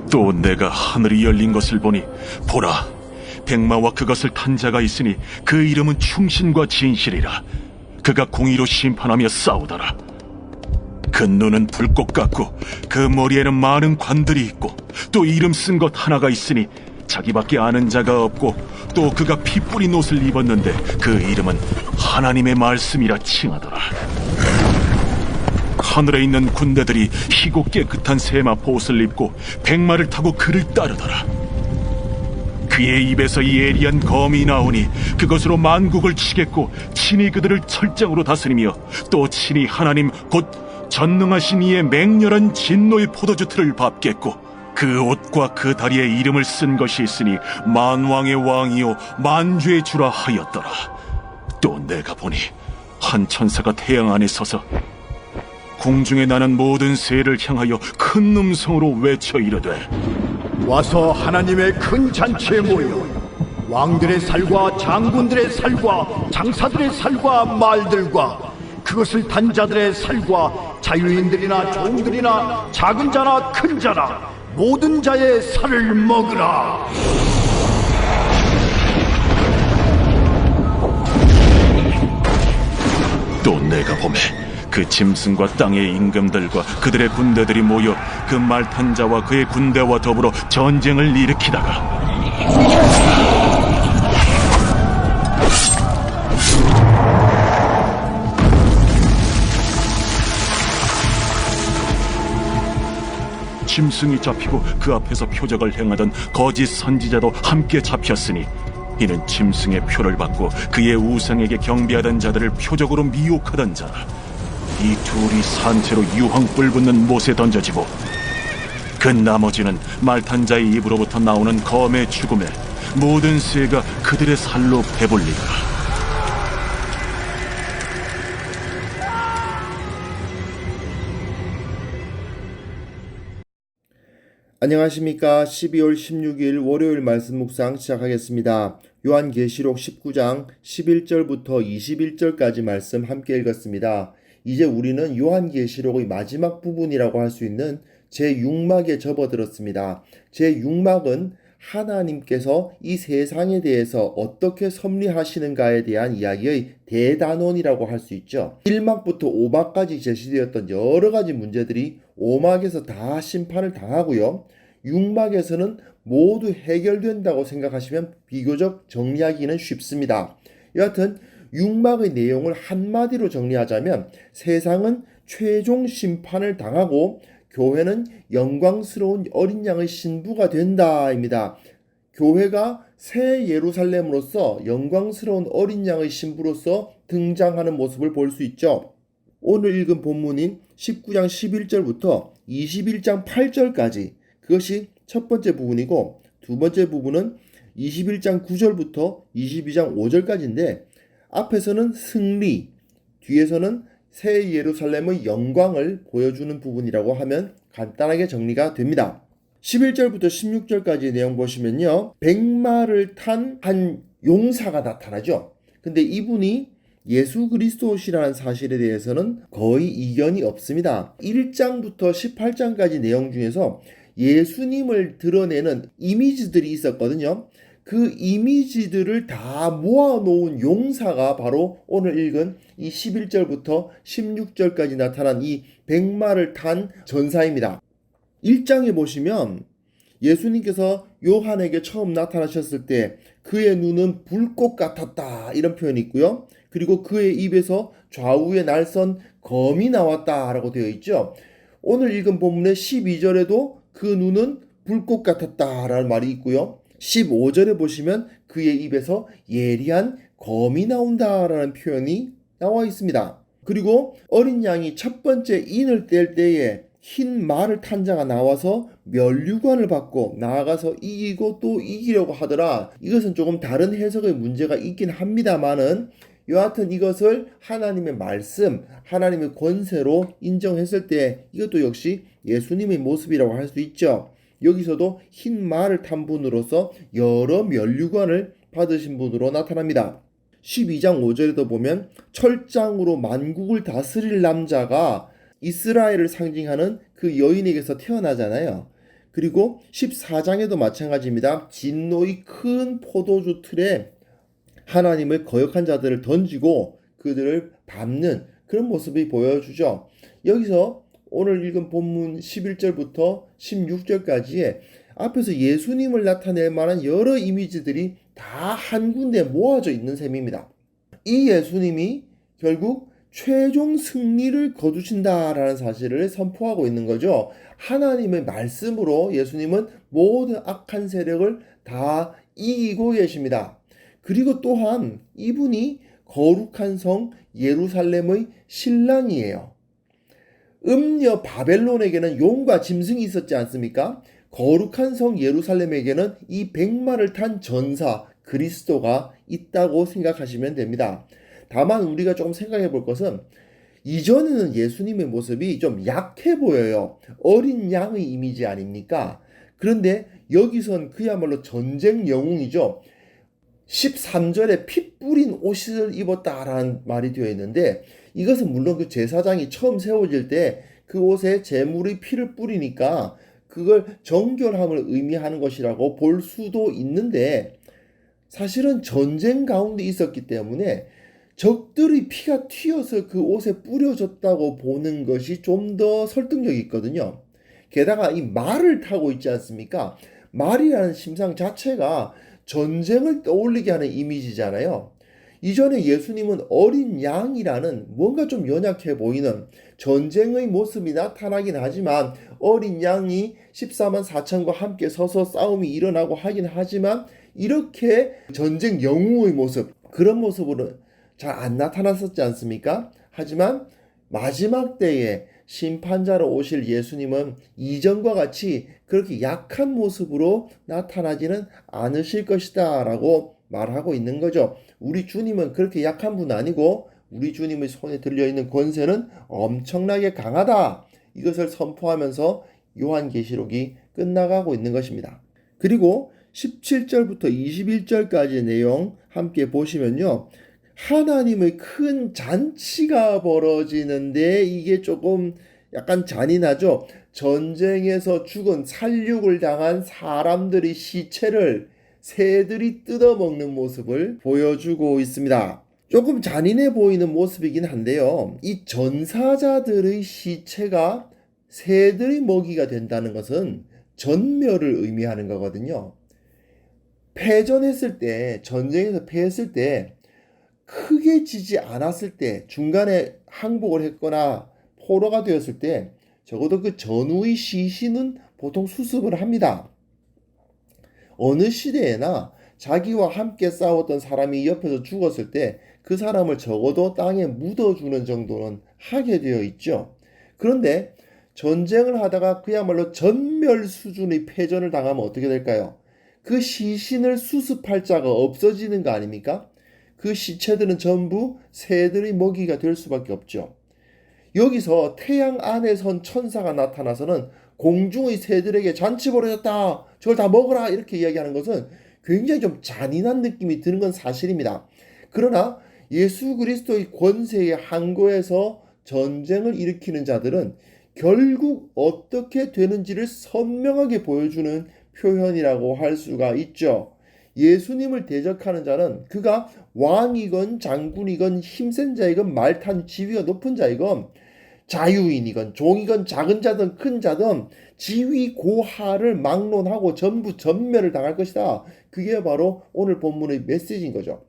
또 내가 하늘이 열린 것을 보니 보라, 백마와 그것을 탄 자가 있으니 그 이름은 충신과 진실이라. 그가 공의로 심판하며 싸우더라. 그 눈은 불꽃 같고 그 머리에는 많은 관들이 있고 또 이름 쓴 것 하나가 있으니 자기밖에 아는 자가 없고 또 그가 피 뿌린 옷을 입었는데 그 이름은 하나님의 말씀이라 칭하더라. 하늘에 있는 군대들이 희고 깨끗한 세마포 옷을 입고 백마를 타고 그를 따르더라. 그의 입에서 예리한 검이 나오니 그것으로 만국을 치겠고 친히 그들을 철장으로 다스리며 또 친히 하나님 곧 전능하신 이의 맹렬한 진노의 포도주 틀을 밟겠고 그 옷과 그 다리에 이름을 쓴 것이 있으니 만왕의 왕이요 만주의 주라 하였더라. 또 내가 보니 한 천사가 태양 안에 서서 공중에 나는 모든 새를 향하여 큰 음성으로 외쳐 이르되 와서 하나님의 큰 잔치에 모여 왕들의 살과 장군들의 살과 장사들의 살과 말들과 그것을 탄 자들의 살과 자유인들이나 종들이나 작은 자나 큰 자나 모든 자의 살을 먹으라. 또 내가 보매 그 짐승과 땅의 임금들과 그들의 군대들이 모여 그 말 탄 자와 그의 군대와 더불어 전쟁을 일으키다가 짐승이 잡히고 그 앞에서 표적을 행하던 거짓 선지자도 함께 잡혔으니 이는 짐승의 표를 받고 그의 우상에게 경배하던 자들을 표적으로 미혹하던 자라. 이 둘이 산채로 유황불 붙는 못에 던져지고 그 나머지는 말탄 자의 입으로부터 나오는 검의 죽음에 모든 새가 그들의 살로 배불리더라. 안녕하십니까. 12월 16일 월요일 말씀 묵상 시작하겠습니다. 요한계시록 19장 11절부터 21절까지 말씀 함께 읽었습니다. 이제 우리는 요한계시록의 마지막 부분이라고 할 수 있는 제6막에 접어들었습니다. 제6막은 하나님께서 이 세상에 대해서 어떻게 섭리하시는가에 대한 이야기의 대단원이라고 할 수 있죠. 1막부터 5막까지 제시되었던 여러 가지 문제들이 5막에서 다 심판을 당하고요. 6막에서는 모두 해결된다고 생각하시면 비교적 정리하기는 쉽습니다. 여하튼 6막의 내용을 한마디로 정리하자면 세상은 최종 심판을 당하고 교회는 영광스러운 어린 양의 신부가 된다입니다. 교회가 새 예루살렘으로서 영광스러운 어린 양의 신부로서 등장하는 모습을 볼 수 있죠. 오늘 읽은 본문인 19장 11절부터 21장 8절까지 그것이 첫 번째 부분이고 두 번째 부분은 21장 9절부터 22장 5절까지인데 앞에서는 승리, 뒤에서는 새 예루살렘의 영광을 보여주는 부분이라고 하면 간단하게 정리가 됩니다. 11절부터 16절까지 내용 보시면요. 백마를 탄 한 용사가 나타나죠. 근데 이분이 예수 그리스도시라는 사실에 대해서는 거의 이견이 없습니다. 1장부터 18장까지 내용 중에서 예수님을 드러내는 이미지들이 있었거든요. 그 이미지들을 다 모아놓은 용사가 바로 오늘 읽은 이 11절부터 16절까지 나타난 이 백마를 탄 전사입니다. 1장에 보시면 예수님께서 요한에게 처음 나타나셨을 때 그의 눈은 불꽃 같았다 이런 표현이 있고요. 그리고 그의 입에서 좌우에 날선 검이 나왔다라고 되어 있죠. 오늘 읽은 본문의 12절에도 그 눈은 불꽃 같았다라는 말이 있고요. 15절에 보시면 그의 입에서 예리한 검이 나온다라는 표현이 나와 있습니다. 그리고 어린 양이 첫 번째 인을 뗄 때에 흰 말을 탄 자가 나와서 면류관을 받고 나아가서 이기고 또 이기려고 하더라. 이것은 조금 다른 해석의 문제가 있긴 합니다만은 여하튼 이것을 하나님의 말씀, 하나님의 권세로 인정했을 때 이것도 역시 예수님의 모습이라고 할 수 있죠. 여기서도 흰 말을 탄 분으로서 여러 면류관을 받으신 분으로 나타납니다. 12장 5절에도 보면 철장으로 만국을 다스릴 남자가 이스라엘을 상징하는 그 여인에게서 태어나잖아요. 그리고 14장에도 마찬가지입니다. 진노의 큰 포도주 틀에 하나님을 거역한 자들을 던지고 그들을 밟는 그런 모습이 보여주죠. 여기서 오늘 읽은 본문 11절부터 16절까지의 앞에서 예수님을 나타낼 만한 여러 이미지들이 다 한 군데 모아져 있는 셈입니다. 이 예수님이 결국 최종 승리를 거두신다라는 사실을 선포하고 있는 거죠. 하나님의 말씀으로 예수님은 모든 악한 세력을 다 이기고 계십니다. 그리고 또한 이분이 거룩한 성 예루살렘의 신랑이에요. 음녀 바벨론에게는 용과 짐승이 있었지 않습니까? 거룩한 성 예루살렘에게는 이 백마를 탄 전사 그리스도가 있다고 생각하시면 됩니다. 다만 우리가 조금 생각해 볼 것은 이전에는 예수님의 모습이 좀 약해 보여요. 어린 양의 이미지 아닙니까? 그런데 여기선 그야말로 전쟁 영웅이죠. 13절에 피 뿌린 옷을 입었다라는 말이 되어 있는데 이것은 물론 그 제사장이 처음 세워질 때 그 옷에 제물의 피를 뿌리니까 그걸 정결함을 의미하는 것이라고 볼 수도 있는데 사실은 전쟁 가운데 있었기 때문에 적들의 피가 튀어서 그 옷에 뿌려졌다고 보는 것이 좀 더 설득력이 있거든요. 게다가 이 말을 타고 있지 않습니까? 말이라는 심상 자체가 전쟁을 떠올리게 하는 이미지잖아요. 이전에 예수님은 어린 양이라는 뭔가 좀 연약해 보이는 전쟁의 모습이 나타나긴 하지만 어린 양이 14만 4천과 함께 서서 싸움이 일어나고 하긴 하지만 이렇게 전쟁 영웅의 모습 그런 모습으로 잘 안 나타났었지 않습니까? 하지만 마지막 때에 심판자로 오실 예수님은 이전과 같이 그렇게 약한 모습으로 나타나지는 않으실 것이다 라고 말하고 있는 거죠. 우리 주님은 그렇게 약한 분 아니고 우리 주님의 손에 들려있는 권세는 엄청나게 강하다. 이것을 선포하면서 요한계시록이 끝나가고 있는 것입니다. 그리고 17절부터 21절까지의 내용 함께 보시면요. 하나님의 큰 잔치가 벌어지는데 이게 조금 약간 잔인하죠. 전쟁에서 죽은 살육을 당한 사람들의 시체를 새들이 뜯어먹는 모습을 보여주고 있습니다. 조금 잔인해 보이는 모습이긴 한데요. 이 전사자들의 시체가 새들의 먹이가 된다는 것은 전멸을 의미하는 거거든요. 패전했을 때, 전쟁에서 패했을 때 크게 지지 않았을 때 중간에 항복을 했거나 포로가 되었을 때 적어도 그 전후의 시신은 보통 수습을 합니다. 어느 시대에나 자기와 함께 싸웠던 사람이 옆에서 죽었을 때 그 사람을 적어도 땅에 묻어주는 정도는 하게 되어 있죠. 그런데 전쟁을 하다가 그야말로 전멸 수준의 패전을 당하면 어떻게 될까요? 그 시신을 수습할 자가 없어지는 거 아닙니까? 그 시체들은 전부 새들의 먹이가 될 수밖에 없죠. 여기서 태양 안에 선 천사가 나타나서는 공중의 새들에게 잔치 벌어졌다. 저걸 다 먹어라. 이렇게 이야기하는 것은 굉장히 좀 잔인한 느낌이 드는 건 사실입니다. 그러나 예수 그리스도의 권세에 항거해서 전쟁을 일으키는 자들은 결국 어떻게 되는지를 선명하게 보여주는 표현이라고 할 수가 있죠. 예수님을 대적하는 자는 그가 왕이건 장군이건 힘센 자이건 말탄 지위가 높은 자이건 자유인이건 종이건 작은 자든 큰 자든 지위 고하를 막론하고 전부 전멸을 당할 것이다. 그게 바로 오늘 본문의 메시지인 거죠.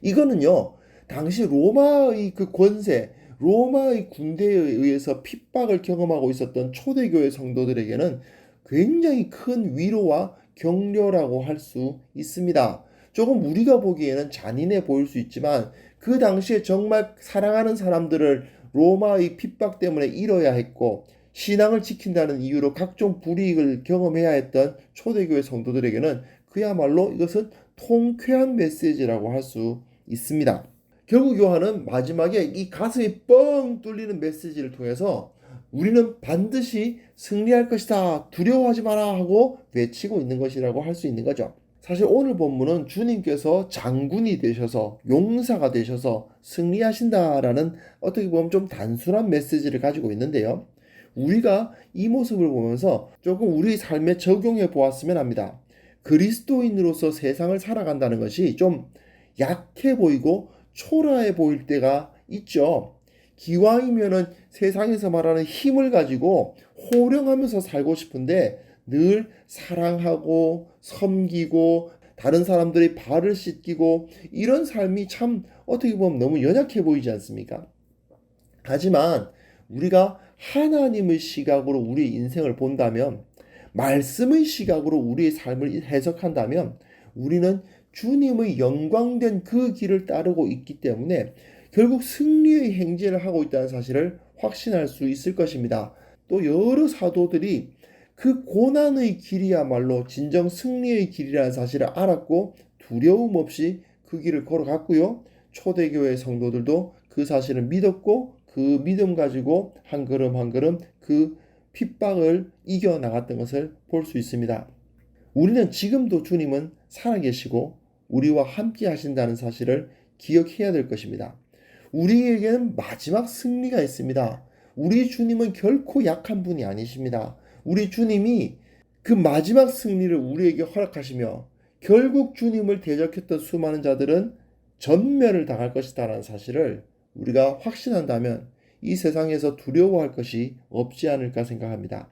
이거는요, 당시 로마의 그 권세, 로마의 군대에 의해서 핍박을 경험하고 있었던 초대교회 성도들에게는 굉장히 큰 위로와 격려라고 할 수 있습니다. 조금 우리가 보기에는 잔인해 보일 수 있지만 그 당시에 정말 사랑하는 사람들을 로마의 핍박 때문에 잃어야 했고 신앙을 지킨다는 이유로 각종 불이익을 경험해야 했던 초대교회 성도들에게는 그야말로 이것은 통쾌한 메시지라고 할 수 있습니다. 결국 요한은 마지막에 이 가슴이 뻥 뚫리는 메시지를 통해서 우리는 반드시 승리할 것이다. 두려워하지 마라 하고 외치고 있는 것이라고 할 수 있는 거죠. 사실 오늘 본문은 주님께서 장군이 되셔서 용사가 되셔서 승리하신다라는 어떻게 보면 좀 단순한 메시지를 가지고 있는데요. 우리가 이 모습을 보면서 조금 우리 삶에 적용해 보았으면 합니다. 그리스도인으로서 세상을 살아간다는 것이 좀 약해 보이고 초라해 보일 때가 있죠. 기왕이면은 세상에서 말하는 힘을 가지고 호령하면서 살고 싶은데 늘 사랑하고 섬기고 다른 사람들의 발을 씻기고 이런 삶이 참 어떻게 보면 너무 연약해 보이지 않습니까? 하지만 우리가 하나님의 시각으로 우리의 인생을 본다면, 말씀의 시각으로 우리의 삶을 해석한다면 우리는 주님의 영광된 그 길을 따르고 있기 때문에 결국 승리의 행진을 하고 있다는 사실을 확신할 수 있을 것입니다. 또 여러 사도들이 그 고난의 길이야말로 진정 승리의 길이라는 사실을 알았고 두려움 없이 그 길을 걸어갔고요. 초대교회 성도들도 그 사실을 믿었고 그 믿음 가지고 한 걸음 한 걸음 그 핍박을 이겨나갔던 것을 볼 수 있습니다. 우리는 지금도 주님은 살아계시고 우리와 함께 하신다는 사실을 기억해야 될 것입니다. 우리에게는 마지막 승리가 있습니다. 우리 주님은 결코 약한 분이 아니십니다. 우리 주님이 그 마지막 승리를 우리에게 허락하시며 결국 주님을 대적했던 수많은 자들은 전멸을 당할 것이다라는 사실을 우리가 확신한다면 이 세상에서 두려워할 것이 없지 않을까 생각합니다.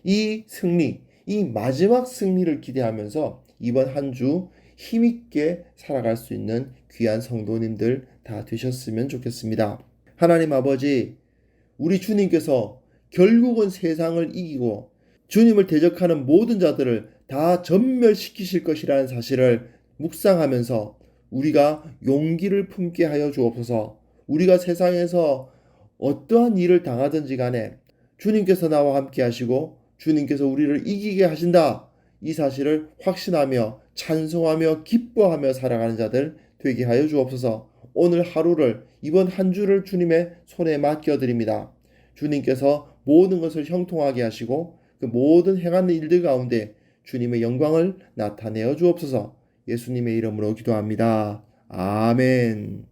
이 승리, 이 마지막 승리를 기대하면서 이번 한 주 힘있게 살아갈 수 있는 귀한 성도님들 다 되셨으면 좋겠습니다. 하나님 아버지, 우리 주님께서 결국은 세상을 이기고 주님을 대적하는 모든 자들을 다 전멸시키실 것이라는 사실을 묵상하면서 우리가 용기를 품게 하여 주옵소서. 우리가 세상에서 어떠한 일을 당하든지 간에 주님께서 나와 함께 하시고 주님께서 우리를 이기게 하신다. 이 사실을 확신하며 찬송하며 기뻐하며 살아가는 자들 되게 하여 주옵소서. 오늘 하루를, 이번 한 주를 주님의 손에 맡겨드립니다. 주님께서 모든 것을 형통하게 하시고 그 모든 행하는 일들 가운데 주님의 영광을 나타내어 주옵소서. 예수님의 이름으로 기도합니다. 아멘.